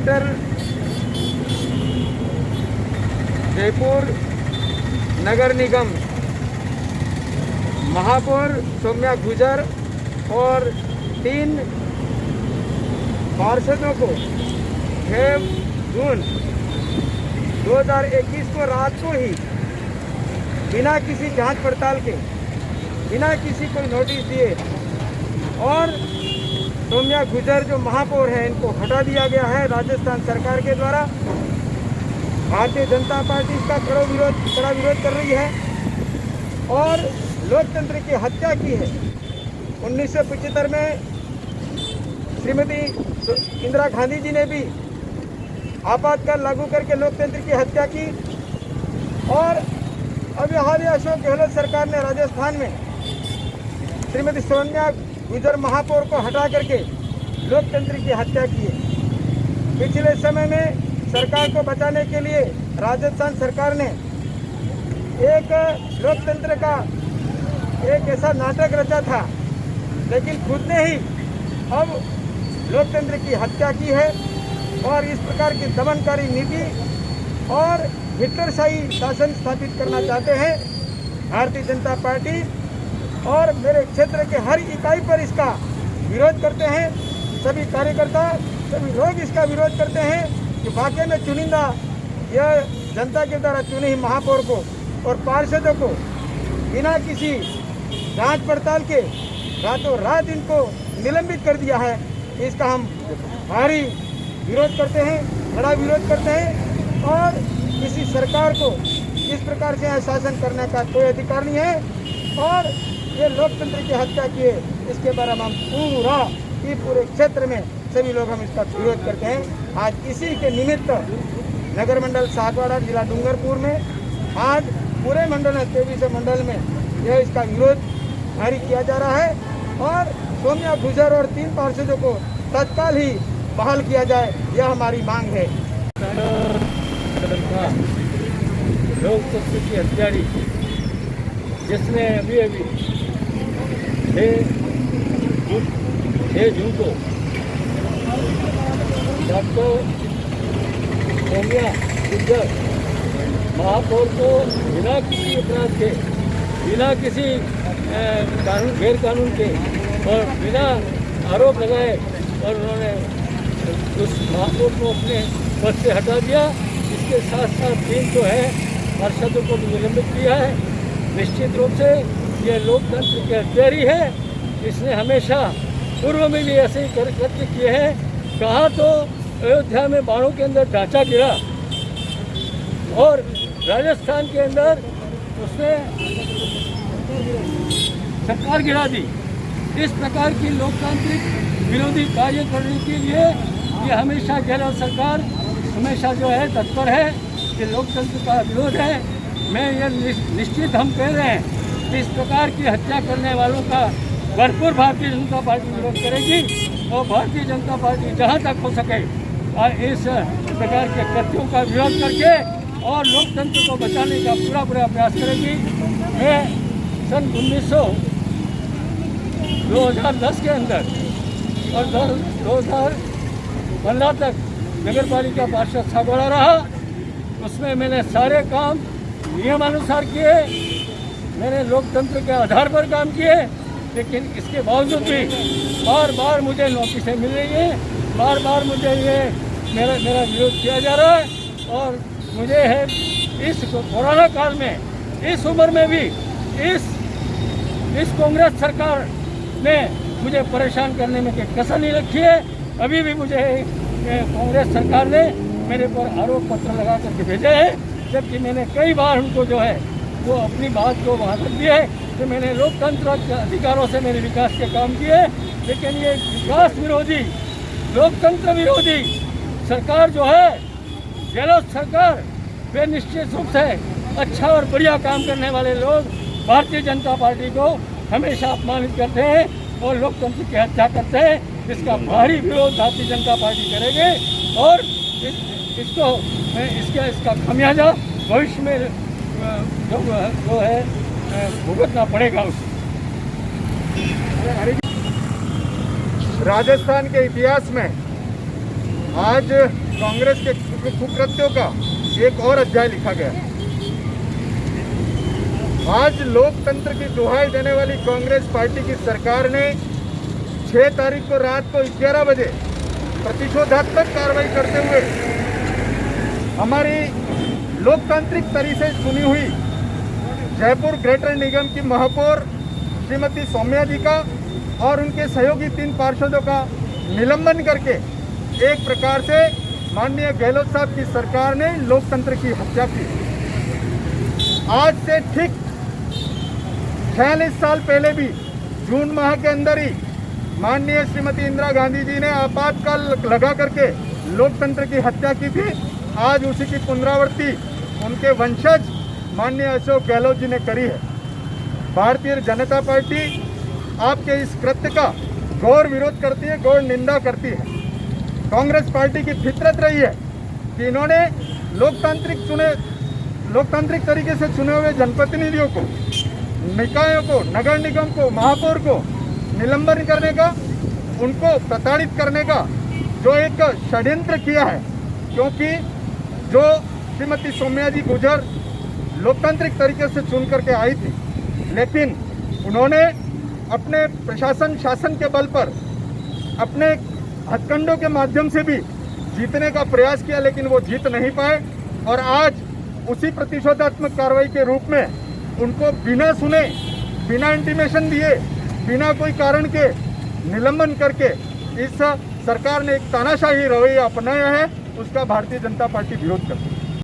Corporator Jaipur नगर निगम महापौर सौम्या गुजर और 3 पार्षदों को 6 जून 2021 को रात को ही बिना किसी जांच पड़ताल के, बिना किसी को नोटिस दिए और सौम्या गुजर जो महापौर है इनको हटा दिया गया है राजस्थान सरकार के द्वारा। भारतीय जनता पार्टी इसका कड़ा विरोध कर रही है और लोकतंत्र की हत्या की है। 1975 में श्रीमती इंदिरा गांधी जी ने भी आपातकाल लागू करके लोकतंत्र की हत्या की और अभी हाल ही अशोक गहलोत सरकार ने राजस्थान में श्रीमती सौम्या गुजर महापौर को हटा करके लोकतंत्र की हत्या की है। पिछले समय में सरकार को बचाने के लिए राजस्थान सरकार ने एक लोकतंत्र का एक ऐसा नाटक रचा था, लेकिन खुद ने ही अब लोकतंत्र की हत्या की है और इस प्रकार की दमनकारी नीति और हिटलरशाही शासन स्थापित करना चाहते हैं। भारतीय जनता पार्टी और मेरे क्षेत्र के हर इकाई पर इसका विरोध करते हैं। सभी कार्यकर्ता, सभी लोग इसका विरोध करते हैं कि वाकई में चुनिंदा यह जनता के द्वारा चुने ही महापौर को और पार्षदों को बिना किसी जांच पड़ताल के रातों रात इनको निलंबित कर दिया है। इसका हम भारी विरोध करते हैं, बड़ा विरोध करते हैं और किसी सरकार को इस प्रकार से शासन करने का कोई अधिकार नहीं है और ये लोकतंत्र की हत्या की है। इसके बारे में हम पूरे क्षेत्र में सभी लोग हम इसका विरोध करते हैं। आज इसी के निमित्त नगर मंडल सागवाड़ा जिला डूंगरपुर में आज पूरे मंडल 23 मंडल में यह इसका विरोध जारी किया जा रहा है और सौम्या गुजर और 3 पार्षदों को तत्काल ही बहाल किया जाए, यह हमारी मांग है। लोकतंत्र की हत्यारी जिसने अभी 6 जून को डॉक्टर सौम्या गुजर महापौर को बिना किसी अपराध के, बिना किसी गैर कानून के और बिना आरोप लगाए और उन्होंने उस महापौर को अपने पद से हटा दिया। इसके साथ साथ 3 जो है पार्षदों को निलंबित किया है। निश्चित रूप से यह लोकतंत्र के हत्यारी है। इसने हमेशा पूर्व में भी ऐसे ही कृत्य किए हैं। कहा तो अयोध्या में बाणों के अंदर ढांचा गिरा और राजस्थान के अंदर उसने सरकार गिरा दी। इस प्रकार की लोकतांत्रिक विरोधी कार्य करने के लिए ये हमेशा गहलोत सरकार हमेशा जो है तत्पर है कि लोकतंत्र का विरोध है। मैं ये निश्चित हम कह रहे हैं कि इस प्रकार की हत्या करने वालों का भरपूर भारतीय जनता पार्टी विरोध करेगी और भारतीय जनता पार्टी जहां तक हो सके इस प्रकार के कृत्यों का विरोध करके और लोकतंत्र को बचाने का पूरा प्रयास करेगी। मैं सन 2010 के अंदर और 2015 तक नगर पालिका पार्षद सागवाड़ा रहा। उसमें मैंने सारे काम नियमानुसार किए, मैंने लोकतंत्र के आधार पर काम किए, लेकिन इसके बावजूद भी बार बार मुझे नोटिसें मिल रही हैं, बार बार मुझे ये मेरा विरोध किया जा रहा है और मुझे है इस कोरोना काल में, इस उम्र में भी इस कांग्रेस सरकार ने मुझे परेशान करने में कोई कसर नहीं रखी है। अभी भी मुझे कांग्रेस सरकार ने मेरे पर आरोप पत्र लगा करके भेजे हैं, जबकि मैंने कई बार उनको जो है वो अपनी बात को वहाँ तक दी है कि मैंने लोकतंत्र के अधिकारों से मेरे विकास के काम किए। लेकिन ये विकास विरोधी, लोकतंत्र विरोधी सरकार जो है गहलोत सरकार, वे निश्चित रूप से अच्छा और बढ़िया काम करने वाले लोग भारतीय जनता पार्टी को हमेशा अपमानित करते हैं और लोकतंत्र की हत्या करते हैं। इसका भारी विरोध भारतीय जनता पार्टी करेगी और इसका खामियाजा भविष्य में जो है भुगतना पड़ेगा उसे। राजस्थान के इतिहास में आज कांग्रेस के कुकृत्यों का एक और अध्याय लिखा गया। आज लोकतंत्र की दुहाई देने वाली कांग्रेस पार्टी की सरकार ने 6 तारीख को रात को 11 बजे प्रतिशोधात्मक कार्रवाई करते हुए हमारी लोकतांत्रिक तरीके से चुनी हुई जयपुर ग्रेटर निगम की महापौर श्रीमती सौम्या जी का और उनके सहयोगी 3 पार्षदों का निलंबन करके एक प्रकार से माननीय गहलोत साहब की सरकार ने लोकतंत्र की हत्या की। आज से ठीक 46 साल पहले भी जून माह के अंदर ही माननीय श्रीमती इंदिरा गांधी जी ने आपातकाल लगा करके लोकतंत्र की हत्या की थी। आज उसी की पुनरावृत्ति उनके वंशज माननीय अशोक गहलोत जी ने करी है। भारतीय जनता पार्टी आपके इस कृत्य का घोर विरोध करती है, घोर निंदा करती है। कांग्रेस पार्टी की फितरत रही है कि इन्होंने लोकतांत्रिक तरीके से चुने हुए जनप्रतिनिधियों को, निकायों को, नगर निगम को, महापौर को निलंबन करने का, उनको प्रताड़ित करने का जो एक षड्यंत्र किया है। क्योंकि जो श्रीमती सौम्या जी गुजर लोकतांत्रिक तरीके से चुन करके आई थी, लेकिन उन्होंने अपने प्रशासन शासन के बल पर अपने हथकंडों के माध्यम से भी जीतने का प्रयास किया, लेकिन वो जीत नहीं पाए। और आज उसी प्रतिशोधात्मक कार्रवाई के रूप में उनको बिना सुने, बिना इंटीमेशन दिए, बिना कोई कारण के निलंबन करके इस सरकार ने एक तानाशाही रवैया अपनाया है। उसका भारतीय जनता पार्टी विरोध करती है।